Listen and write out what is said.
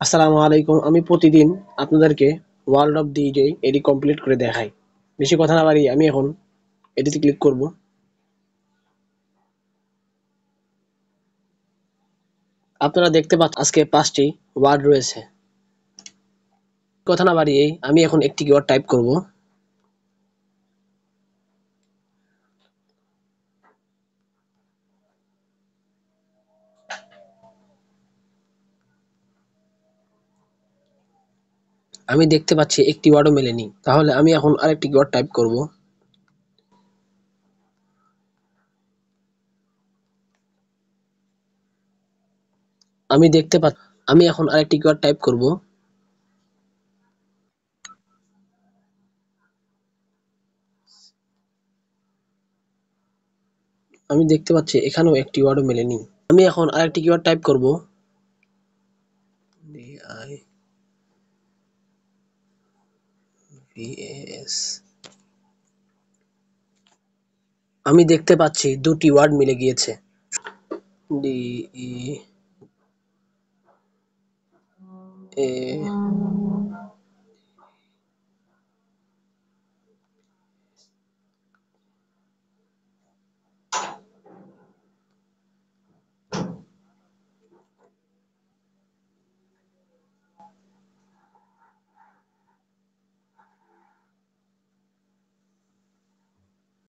আসসালামু আলাইকুম। আমি প্রতিদিন আপনাদেরকে ওয়ার্ল্ড অফ ডিজে এটি কমপ্লিট করে দেখাই। বেশি কথা না বাড়িয়ে আমি এখন এটিতে ক্লিক করব। আপনারা দেখতে পাচ্ছেন আজকে 5টি ওয়ার্ড রয়েছে। কথা না বাড়িয়ে আমি এখন একটি কিওয়ার্ড টাইপ করব। আমি দেখতে পাচ্ছি একটি ওয়ার্ডও মেলেনি। তাহলে আমি এখন আরেকটি কিওয়ার্ড টাইপ করব। আমি দেখতে পাচ্ছি আমি এখন আরেকটি কিওয়ার্ড টাইপ করব। আমি দেখতে পাচ্ছি এখানেও একটি ওয়ার্ডও মেলেনি। আমি এখন আরেকটি কিওয়ার্ড টাইপ করব। DIVAS। আমি দেখতে পাচ্ছি দুটি ওয়ার্ড মিলে গিয়েছে। DE A